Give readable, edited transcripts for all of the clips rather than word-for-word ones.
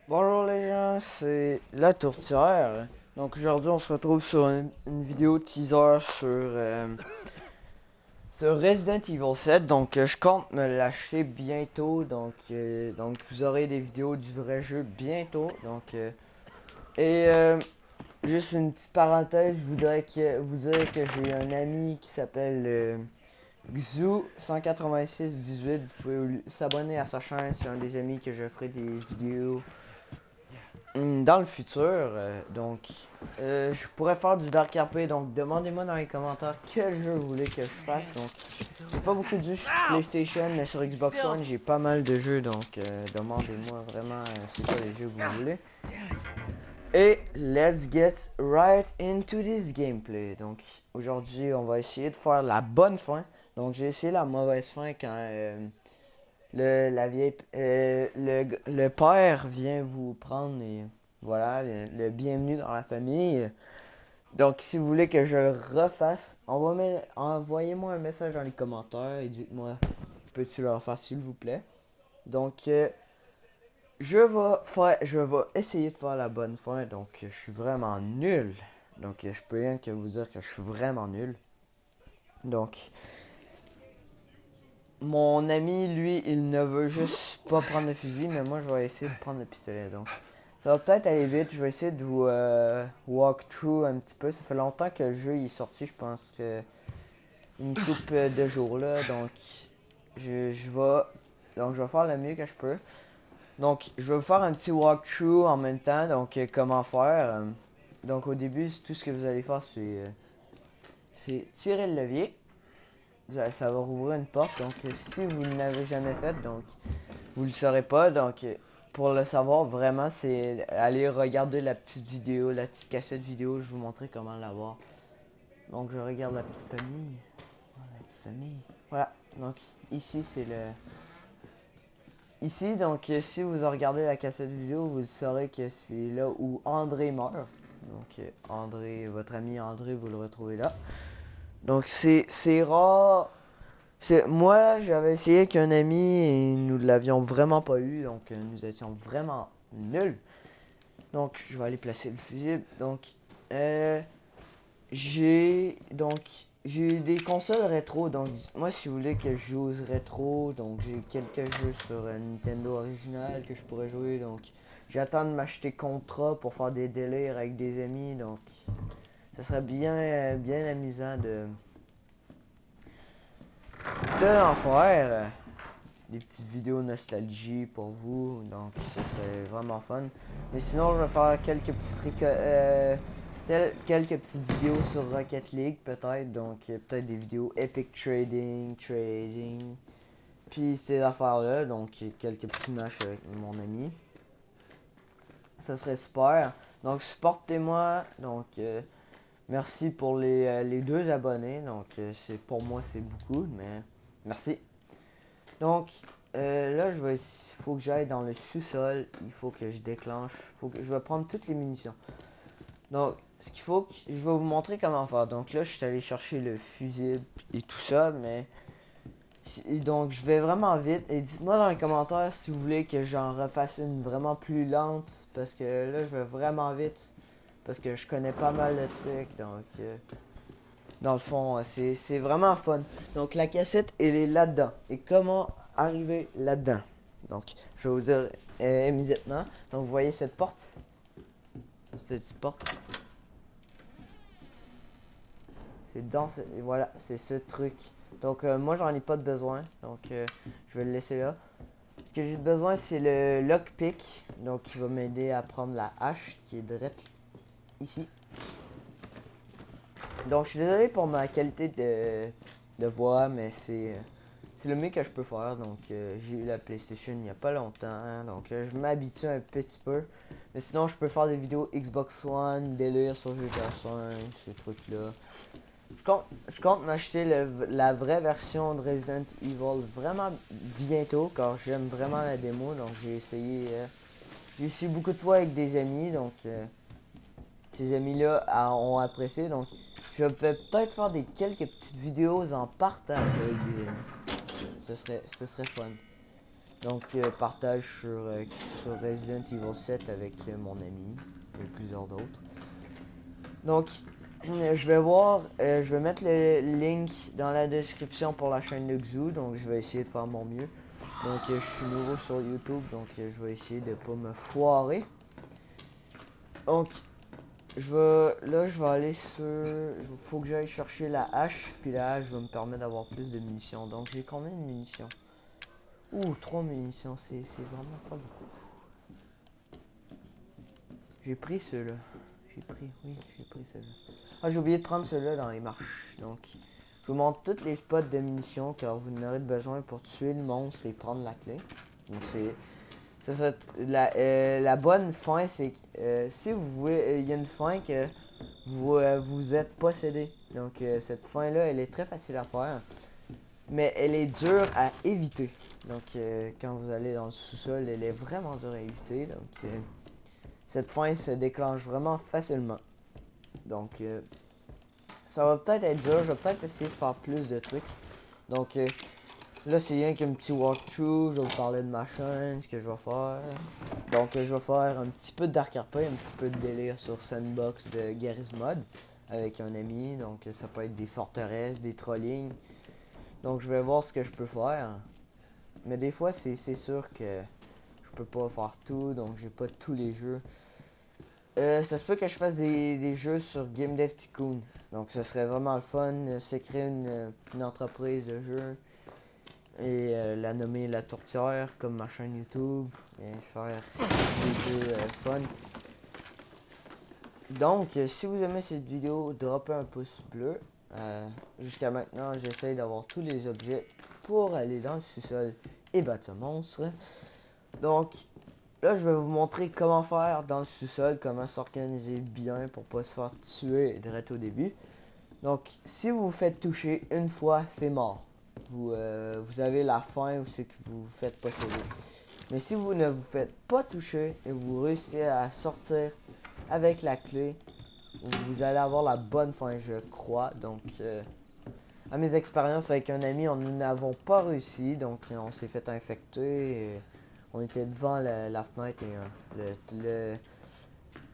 Bonjour les gens, c'est la tourtière. Donc aujourd'hui on se retrouve sur une vidéo teaser sur Resident Evil 7. Donc je compte me l'acheter bientôt. Donc vous aurez des vidéos du vrai jeu bientôt. Et juste une petite parenthèse, je voudrais que vous dire que j'ai un ami qui s'appelle Xu18618. Vous pouvez s'abonner à sa chaîne, c'est un des amis que je ferai des vidéos dans le futur. Je pourrais faire du Dark RP. Donc, demandez-moi dans les commentaires quel jeu vous voulez que je fasse. Donc, j'ai pas beaucoup de jeux sur PlayStation, mais sur Xbox One, j'ai pas mal de jeux. Demandez-moi vraiment c'est quoi les jeux que vous voulez. Et let's get right into this gameplay. Donc, aujourd'hui, on va essayer de faire la bonne fin. Donc, j'ai essayé la mauvaise fin quand le père vient vous prendre et voilà, le bienvenu dans la famille. Donc, si vous voulez que je le refasse, envoyez-moi un message dans les commentaires et dites-moi, peux-tu le refaire s'il vous plaît. Donc, je vais essayer de faire la bonne fin. Donc, je suis vraiment nul. Donc, je peux rien que vous dire que je suis vraiment nul. Donc, mon ami, lui, il ne veut juste pas prendre le fusil, mais moi, je vais essayer de prendre le pistolet. Donc, ça va peut-être aller vite. Je vais essayer de vous walk through un petit peu. Ça fait longtemps que le jeu est sorti. Je pense que une couple de jours là. Donc, je vais faire le mieux que je peux. Donc, je vais vous faire un petit walkthrough en même temps. Donc, comment faire. Donc, au début, tout ce que vous allez faire, c'est tirer le levier. Ça va rouvrir une porte. Donc, si vous ne l'avez jamais fait, donc vous le saurez pas. Donc, pour le savoir, vraiment, c'est aller regarder la petite vidéo, la petite cassette vidéo. Je vais vous montrer comment l'avoir. Donc, je regarde la petite famille. Oh, la petite famille. Voilà. Donc, ici, c'est le. Ici, donc, si vous regardez la cassette vidéo, vous saurez que c'est là où André meurt. Donc, André, votre ami André, vous le retrouvez là. Donc, c'est rare. Moi, j'avais essayé avec un ami et nous l'avions vraiment pas eu. Donc, nous étions vraiment nuls. Donc, je vais aller placer le fusible. Euh, donc, j'ai des consoles rétro. Donc, moi, si vous voulez que je joue aux rétro, donc j'ai quelques jeux sur Nintendo original que je pourrais jouer. Donc, j'attends de m'acheter Contra pour faire des délires avec des amis. Donc, ça serait bien amusant de en faire. Des petites vidéos nostalgie pour vous. Donc, ça serait vraiment fun. Mais sinon, je vais faire quelques petites vidéos sur Rocket League peut-être. Donc, peut-être des vidéos Epic Trading. Puis ces affaires-là. Donc, quelques petits matchs avec mon ami. Ça serait super. Donc, supportez-moi. Merci pour les 2 abonnés. Donc, pour moi, c'est beaucoup. Mais merci. Donc, là, faut que j'aille dans le sous-sol. Il faut que je déclenche. Je vais prendre toutes les munitions. Donc, ce qu'il faut, je vais vous montrer comment faire. Donc là, je suis allé chercher le fusible et tout ça, mais donc je vais vraiment vite. Et dites-moi dans les commentaires si vous voulez que j'en refasse une vraiment plus lente, parce que là, je vais vraiment vite, parce que je connais pas mal de trucs. Dans le fond, c'est vraiment fun. Donc la cassette, elle est là-dedans. Et comment arriver là-dedans? Donc, je vais vous dire immédiatement. Donc, vous voyez cette porte? Cette petite porte. Voilà, c'est ce truc. Donc, moi, j'en ai pas de besoin. Donc, je vais le laisser là. Ce que j'ai besoin, c'est le lockpick. Donc, qui va m'aider à prendre la hache qui est direct ici. Donc, je suis désolé pour ma qualité de voix, mais c'est le mieux que je peux faire. Donc, j'ai eu la PlayStation il n'y a pas longtemps. Donc, je m'habitue un petit peu. Mais sinon, je peux faire des vidéos Xbox One, délire sur GTA 5, ces trucs-là. Je compte m'acheter la vraie version de Resident Evil vraiment bientôt, car j'aime vraiment la démo. Donc, j'ai essayé beaucoup de fois avec des amis. Donc, ces amis-là ont apprécié. Donc, je vais peut-être faire quelques petites vidéos en partage avec des amis. Ce serait fun. Donc partage sur Resident Evil 7 avec mon ami et plusieurs d'autres. Donc je vais voir, je vais mettre le link dans la description pour la chaîne de Xu, donc je vais essayer de faire mon mieux. Donc je suis nouveau sur YouTube, donc je vais essayer de pas me foirer. Donc là je vais aller sur, faut que j'aille chercher la hache, puis la hache va me permettre d'avoir plus de munitions. Donc j'ai combien de munitions? Ouh, 3 munitions, c'est vraiment pas beaucoup. J'ai pris ceux-là. Oui, j'ai pris ceux-là. Ah, j'ai oublié de prendre ceux-là dans les marches. Donc, je vous montre tous les spots de munitions car vous en aurez besoin pour tuer le monstre et prendre la clé. Donc, ça serait la bonne fin, c'est que si vous voulez, il y a une fin que vous êtes possédé. Donc, cette fin-là, elle est très facile à faire. Mais elle est dure à éviter. Donc, quand vous allez dans le sous-sol, elle est vraiment dure à éviter. Donc, cette fin se déclenche vraiment facilement. Donc, ça va peut-être être dur. Je vais peut-être essayer de faire plus de trucs. Donc, là, c'est rien qu'un petit walkthrough. Je vais vous parler de ma chaîne, ce que je vais faire. Donc, je vais faire un petit peu de Dark RP, un petit peu de délire sur Sandbox de Garry's Mod avec un ami. Donc, ça peut être des forteresses, des trollings. Donc, je vais voir ce que je peux faire. Mais des fois, c'est sûr que je peux pas faire tout. Donc, j'ai pas tous les jeux. Ça se peut que je fasse des jeux sur Game Dev Tycoon. Donc ce serait vraiment le fun. C'est créer une entreprise de jeux. Et la nommer La Tourtière comme ma chaîne YouTube. Et faire des jeux fun. Donc si vous aimez cette vidéo, droppez un pouce bleu. Jusqu'à maintenant, j'essaye d'avoir tous les objets pour aller dans le sous-sol et battre ce monstre. Donc là, je vais vous montrer comment faire dans le sous-sol, comment s'organiser bien pour pas se faire tuer direct au début. Donc, si vous vous faites toucher une fois, c'est mort. Vous avez la fin ou c'est que vous vous faites posséder. Mais si vous ne vous faites pas toucher et vous réussissez à sortir avec la clé, vous allez avoir la bonne fin, je crois. Donc, à mes expériences avec un ami, nous n'avons pas réussi. Donc, on s'est fait infecter. Et on était devant la fenêtre et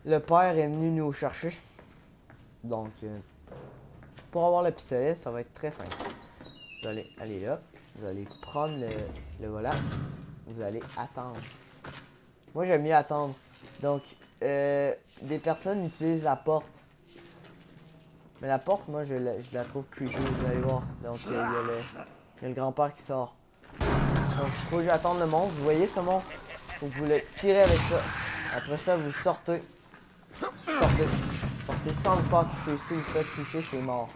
le père est venu nous chercher. Donc, pour avoir le pistolet, ça va être très simple. Vous allez aller là. Vous allez prendre le volant. Vous allez attendre. Moi, j'aime mieux attendre. Donc, des personnes utilisent la porte. Mais la porte, moi, je la trouve creepy, vous allez voir. Donc, il y a le grand-père qui sort. Donc, il faut que j'attende le monstre. Vous voyez ce monstre? Vous le tirez avec ça. Après ça, vous sortez. Sortez sans le faire toucher. Si vous faites toucher, c'est mort.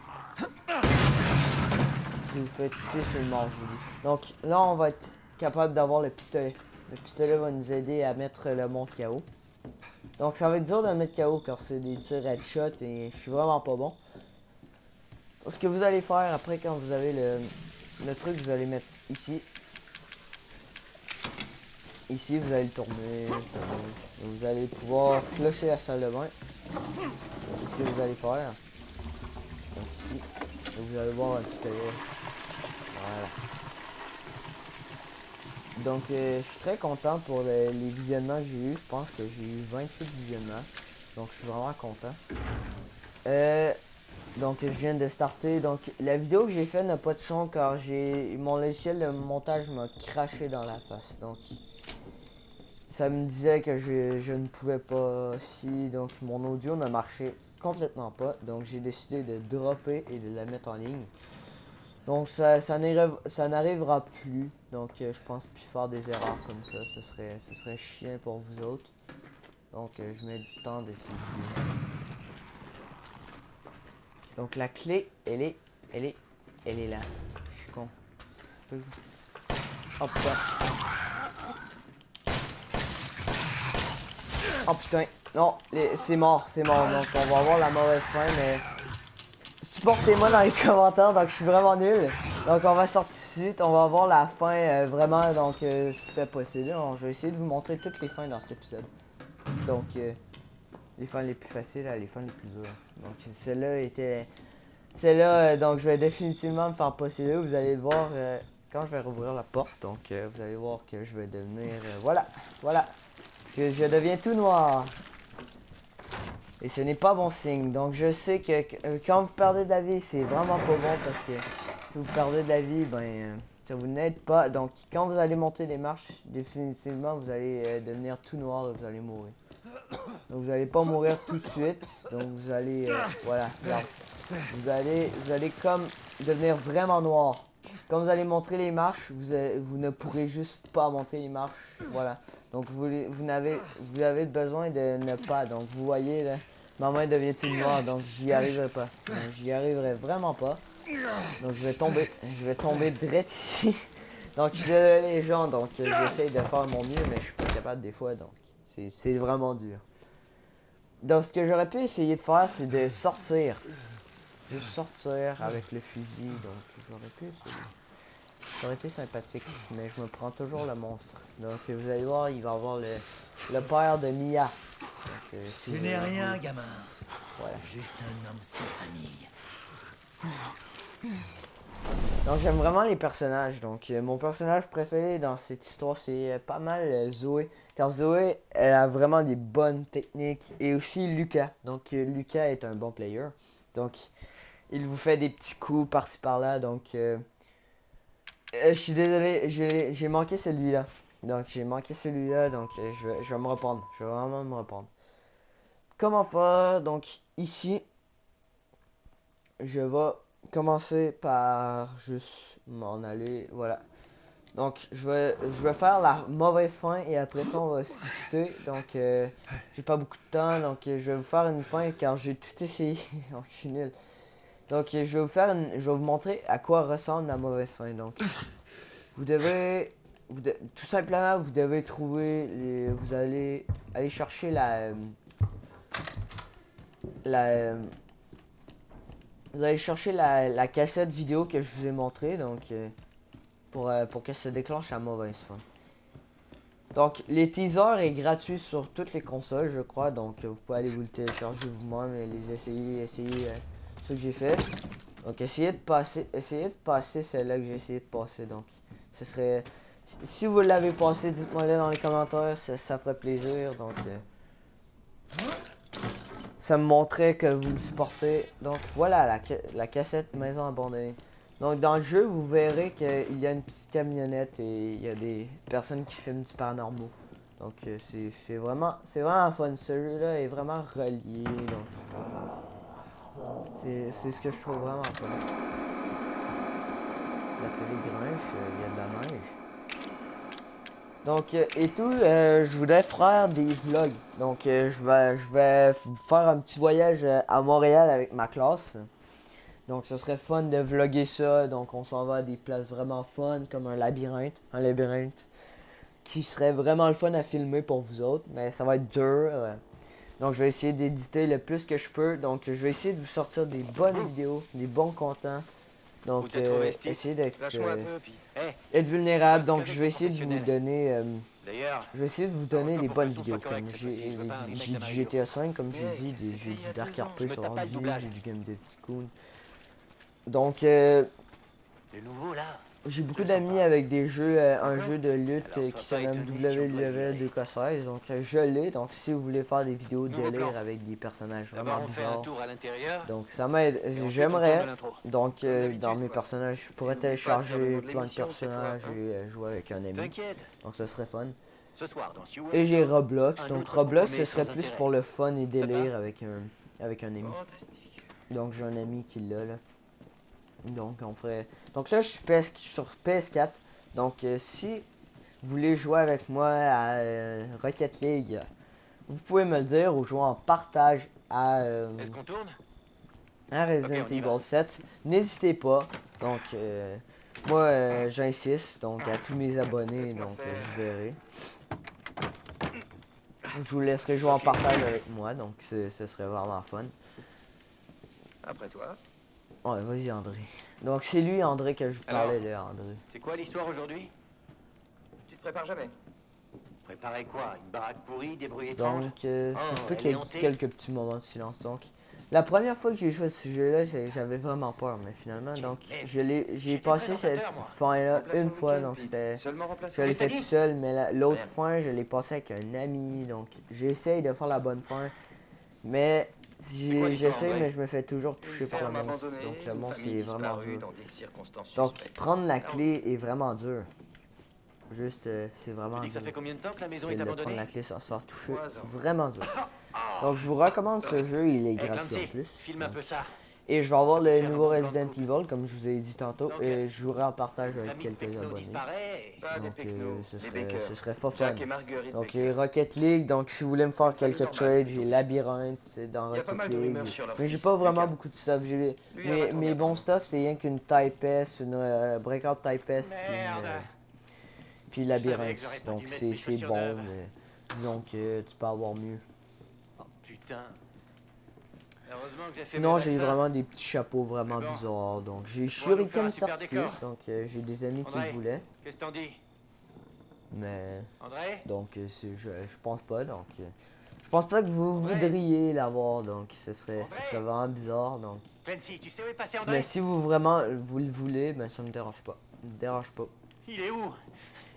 Si vous faites toucher, c'est mort, je vous dis. Donc, là, on va être capable d'avoir le pistolet. Le pistolet va nous aider à mettre le monstre KO. Donc, ça va être dur de le mettre KO car c'est des tirs headshot et je suis vraiment pas bon. Ce que vous allez faire après, quand vous avez le truc, vous allez mettre ici. Ici, vous allez le tourner. Et vous allez pouvoir clocher la salle de bain. C'est ce que vous allez faire. Donc ici, vous allez voir un pistolet. Voilà. Donc, je suis très content pour les visionnements que j'ai eu. Je pense que j'ai eu 28 visionnements. Donc, je suis vraiment content. Donc, je viens de starter. Donc, la vidéo que j'ai faite n'a pas de son car mon logiciel de montage m'a craché dans la face. Donc, ça me disait que je ne pouvais pas si. Donc, mon audio ne marchait complètement pas. Donc, j'ai décidé de dropper et de la mettre en ligne. Donc ça n'arrivera plus. Donc je pense plus faire des erreurs comme ça. Ce serait chiant pour vous autres. Donc je mets du temps d'essayer. Donc la clé, elle est là. Je suis con. Oh putain. Oh putain. Non, c'est mort. Donc on va avoir la mauvaise fin, mais supportez-moi dans les commentaires, donc je suis vraiment nul. Donc on va sortir tout de suite, on va voir la fin vraiment, donc c'était possible. Alors, je vais essayer de vous montrer toutes les fins dans cet épisode. Donc les fins les plus faciles à les fins les plus dures. Donc celle-là, donc je vais définitivement me faire posséder, vous allez le voir quand je vais rouvrir la porte, donc vous allez voir que je vais devenir, voilà, que je deviens tout noir. Et ce n'est pas bon signe. Donc je sais que quand vous perdez de la vie, c'est vraiment pas bon parce que si vous perdez de la vie, ben ça vous n'aide pas. Donc quand vous allez monter les marches, définitivement vous allez devenir tout noir et vous allez mourir. Donc vous n'allez pas mourir tout de suite. Donc vous allez voilà, regarde. Vous allez comme devenir vraiment noir. Quand vous allez montrer les marches, vous ne pourrez juste pas montrer les marches. Voilà. Donc vous avez besoin de ne pas. Donc vous voyez là, ma main devient toute noire. Donc j'y arriverai pas. J'y arriverai vraiment pas. Donc je vais tomber direct ici. Donc je suis désolé les gens. Donc j'essaie de faire mon mieux, mais je suis pas capable des fois. Donc c'est vraiment dur. Donc ce que j'aurais pu essayer de faire, c'est de sortir. De sortir avec le fusil, donc j'aurais pu essayer. Ça aurait été sympathique, mais je me prends toujours le monstre. Donc vous allez voir, il va avoir le père de Mia. Donc, si Tu vous n'es voulez, rien, gamin. voilà. Juste un homme sans famille. Donc j'aime vraiment les personnages. Donc mon personnage préféré dans cette histoire, c'est pas mal Zoé. Car Zoé, elle a vraiment des bonnes techniques. Et aussi Lucas. Donc Lucas est un bon player. Donc il vous fait des petits coups par-ci par-là. Donc je suis désolé, j'ai manqué celui-là. Donc j'ai manqué celui-là. Donc je vais me reprendre. Je vais vraiment me reprendre. Comment faire? Donc ici, je vais commencer par juste m'en aller. Voilà. Donc je vais faire la mauvaise fin et après ça on va se quitter. Donc j'ai pas beaucoup de temps. Donc je vais vous faire une fin car j'ai tout essayé. Donc je suis nul. Donc je vais je vais vous montrer à quoi ressemble la mauvaise fin. Donc vous devez, tout simplement vous devez trouver vous allez aller chercher la vous allez chercher la cassette vidéo que je vous ai montré donc pour que ça déclenche la mauvaise fin. Donc les teasers est gratuit sur toutes les consoles je crois, donc vous pouvez aller vous le télécharger vous-même et les essayer ce que j'ai fait. Donc essayez de passer celle-là que j'ai essayé de passer. Donc ce serait, si vous l'avez passé, dites-moi là dans les commentaires, ça ferait plaisir. Donc ça me montrait que vous le supportez. Donc voilà la cassette maison abandonnée. Donc dans le jeu vous verrez qu'il y a une petite camionnette et il y a des personnes qui filment du paranormal. Donc c'est vraiment fun. Ce jeu là est vraiment relié. Donc c'est ce que je trouve vraiment fun. La télé grinche, il y a de la neige. Donc et tout, je voudrais faire des vlogs. Donc je vais faire un petit voyage à Montréal avec ma classe. Donc ce serait fun de vlogger ça. Donc on s'en va à des places vraiment fun comme un labyrinthe. Un labyrinthe qui serait vraiment le fun à filmer pour vous autres. Mais ça va être dur. Donc je vais essayer d'éditer le plus que je peux. Donc je vais essayer de vous sortir des bonnes vidéos, des bons contents. Donc essayez d'être être vulnérable. Donc je vais essayer de vous donner je vais essayer de vous donner les bonnes vidéos. Comme j'ai du GTA 5 comme j'ai dit, j'ai du Dark RP sur ordi, j'ai du Game Dev Tycoon. Donc j'ai beaucoup d'amis avec des jeux, un jeu de lutte qui se nomme WWE 2K16. Donc je l'ai. Donc si vous voulez faire des vidéos de délire avec des personnages vraiment bizarres, donc ça m'aide. J'aimerais. Donc dans mes personnages, je pourrais télécharger plein de personnages et jouer avec un ami. Donc ce serait fun. Et j'ai Roblox. Donc Roblox ce serait plus pour le fun et délire avec un ami. Donc j'ai un ami qui l'a là. Donc on ferait. Donc là je suis sur PS4. Donc si vous voulez jouer avec moi à Rocket League, vous pouvez me le dire ou jouer en partage à Resident Evil 7. N'hésitez pas. Donc moi j'insiste donc à tous mes abonnés, donc je verrai. Je vous laisserai jouer en partage avec moi, donc ce serait vraiment fun. Après toi. Ouais, vas-y André. Donc c'est lui André que je vous parlais là, André. C'est quoi l'histoire aujourd'hui? Tu te prépares jamais. Préparer quoi? Une baraque pourrie, des bruits étranges? Donc c'est quelques petits moments de silence. Donc La première fois que j'ai joué à ce jeu-là, j'avais vraiment peur, mais finalement, donc, j'ai J'étais passé cette présentateur, moi. fin-là Remplaçant une le fois, week-end, donc puis c'était... seulement Je remplaçant. l'ai Qu'est-ce que fait t'as tout dit? seul, mais l'autre Rien. fin, je l'ai passé avec un ami, donc j'essaye de faire la bonne fin, mais C'est quoi l'histoire, j'essaye, André? mais je me fais toujours Une toucher par le ferme monstre, abandonnée, donc le une monstre famille il est vraiment disparue dur. dans des circonstances Donc suspectes. prendre la Ah, clé est vraiment dur. Juste, c'est Tu vraiment dis que ça dur. fait combien de temps que la maison C'est est de prendre abandonnée? la clé sans se faire toucher, 3 ans. vraiment dur. Ah, Donc je vous recommande ça ce va. jeu, il est Eh, gratuit en Clancy, plus. filme un Donc, peu ça. et je vais avoir Ça peut te le faire un nouveau bon plan de Resident couple. Evil, comme je vous ai dit tantôt, Donc, et je jouerai en partage avec Famille de quelques Pecno abonnés. disparaît. Pas des Donc Pecno, ce des serait, Baker. ce serait pas fun. Jack et Marguerite Donc Baker. Rocket League, donc si vous voulez me faire Une famille quelques normale, trades, plutôt. j'ai Labyrinthe c'est dans Il y a pas Rocket mal de League. rumeurs sur leur Mais j'ai fils, pas vraiment Lucas. beaucoup de stuff. Lui, elle va tourner Mes bons après stuff, c'est rien qu'une Type S, une Breakout Type S, Merde. puis savais que Labyrinthe. j'aurais pas Donc dû mettre mes c'est chaussures bon, neuves. mais disons que tu peux avoir mieux. Oh putain. Heureusement que j'ai fait Sinon mes j'ai vaccins. vraiment des petits chapeaux vraiment Mais bon. bizarres. Donc j'ai Pourra nous faire un Shuriken super certifié, décor. donc j'ai des amis qui André. le voulaient. Qu'est-ce que t'en dis? Mais André? donc je pense pas, donc je pense pas que vous André. voudriez l'avoir, donc ce serait André. vraiment bizarre. Donc Clancy, tu sais où est passé mais André? si vous vraiment vous le voulez, ben ça me dérange pas. Ça me dérange pas. Il est où?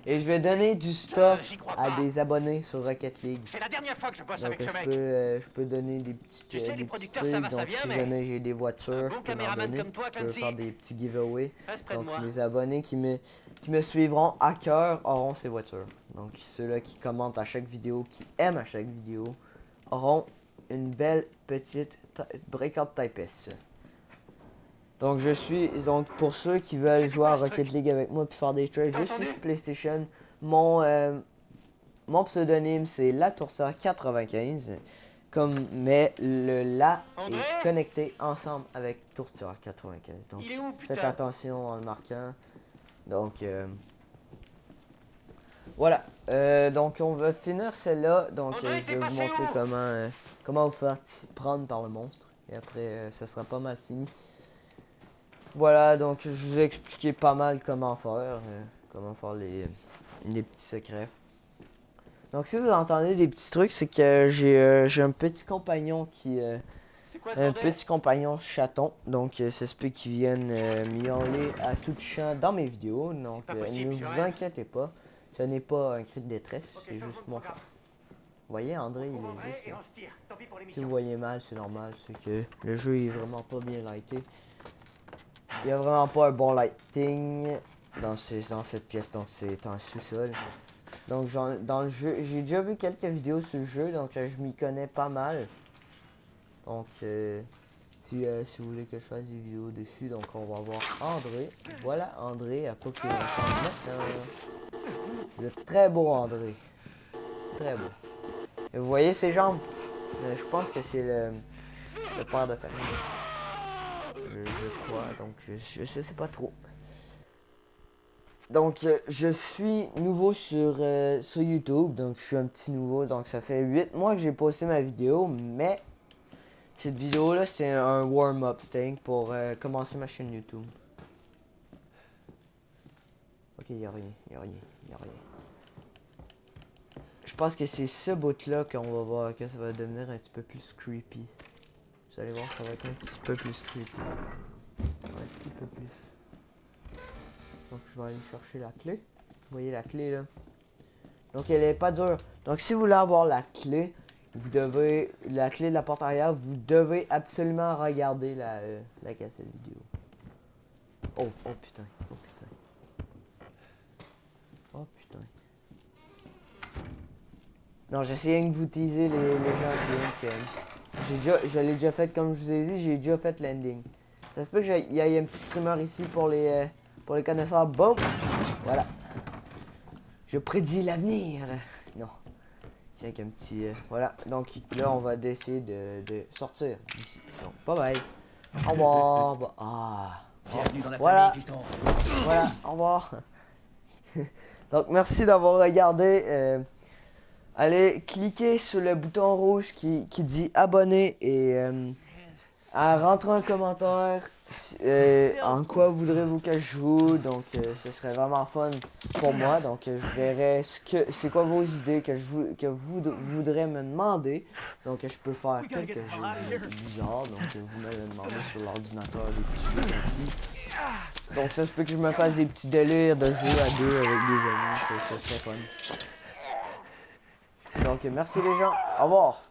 Et je vais donner du stuff j'y crois à pas. des abonnés sur Rocket League. C'est la dernière fois que je bosse Donc avec ce mec. je peux donner des petits, Tu sais, les des petits producteurs, trucs. ça va, ça Donc vient, si mais jamais j'ai des un voitures, bon je peux en caméraman donner. comme toi, Je peux Clancy. faire des petits giveaways. Reste près de Donc moi. les abonnés qui me suivront à cœur auront ces voitures. Donc ceux-là qui commentent à chaque vidéo, qui aiment à chaque vidéo, auront une belle petite Breakout Type S. Donc donc pour ceux qui veulent C'est jouer quoi, à ce Rocket truc? League avec moi puis faire des trades, T'as je suis entendu? sur PlayStation. Mon pseudonyme c'est LaTourtière95. Mais le La André? est connecté ensemble avec Tourtière95. Donc Il est où, faites putain? attention en le marquant. Donc voilà. Donc on va finir celle-là. Donc André, je t'es vais vous passé montrer où? comment vous faire prendre par le monstre. Et après ce sera pas mal fini. Voilà, donc je vous ai expliqué pas mal comment faire les petits secrets. Donc si vous entendez des petits trucs, c'est que j'ai un petit compagnon C'est quoi ce un bordel? petit compagnon chaton. Donc ça se peut qu'il vienne miauler à tout champ dans mes vidéos. Donc pas possible, ne tu vous vois. inquiétez pas, ce n'est pas un cri de détresse, Ok, c'est ça, juste je mon regarde. chat. Vous voyez André, il Pour est André, juste et là. on se tire. Tant pis pour Si l'émission. vous voyez mal, c'est normal, c'est que le jeu est vraiment pas bien lighté. Il y a vraiment pas un bon lighting dans cette pièce, donc c'est un sous-sol. Donc dans le jeu, j'ai déjà vu quelques vidéos sur le jeu, donc je m'y connais pas mal. Donc si vous voulez que je fasse des vidéos dessus, donc on va voir André. Voilà André à quoi qu'il ressemble maintenant. Vous êtes très beau André. Très beau. Et vous voyez ses jambes? Je pense que c'est le père de famille. Je crois, donc je sais pas trop. Donc je suis nouveau sur YouTube, donc je suis un petit nouveau, donc ça fait 8 mois que j'ai posté ma vidéo, mais cette vidéo là c'est un warm-up, c'était pour commencer ma chaîne YouTube. Ok, y a rien. Je pense que c'est ce bout là qu'on va voir que ça va devenir un petit peu plus creepy. Vous allez voir, ça va être un petit peu plus creepy. Un petit peu plus. Donc je vais aller chercher la clé. Vous voyez la clé là. Donc elle est pas dure. Donc si vous voulez avoir la clé, la clé de la porte arrière, vous devez absolument regarder la cassette vidéo. Oh putain. Non, j'essayais de vous teaser les gens je l'ai déjà fait comme je vous ai dit, j'ai déjà fait l'ending. Ça se peut qu'il y ait un petit screamer ici pour les connaisseurs. Boom! Voilà. Je prédis l'avenir. Non. Tiens qu'un petit... voilà. Donc là, on va essayer de sortir d'ici. Donc, bye bye. Au revoir. Ah. Bienvenue dans la Voilà. famille, fiston. Voilà. Au revoir. Donc, merci d'avoir regardé. Allez cliquer sur le bouton rouge qui dit abonner et à rentrer un commentaire En quoi voudrez-vous que je joue? Donc ce serait vraiment fun pour moi. Donc je verrai c'est quoi vos idées que vous voudrez me demander. Donc je peux faire quelques jeux bizarres. Donc vous m'avez demandé sur l'ordinateur des petits jeux gratuits. Donc ça se peut que je me fasse des petits délires de jeu à deux avec des amis. Ça serait fun. Donc merci les gens. Au revoir.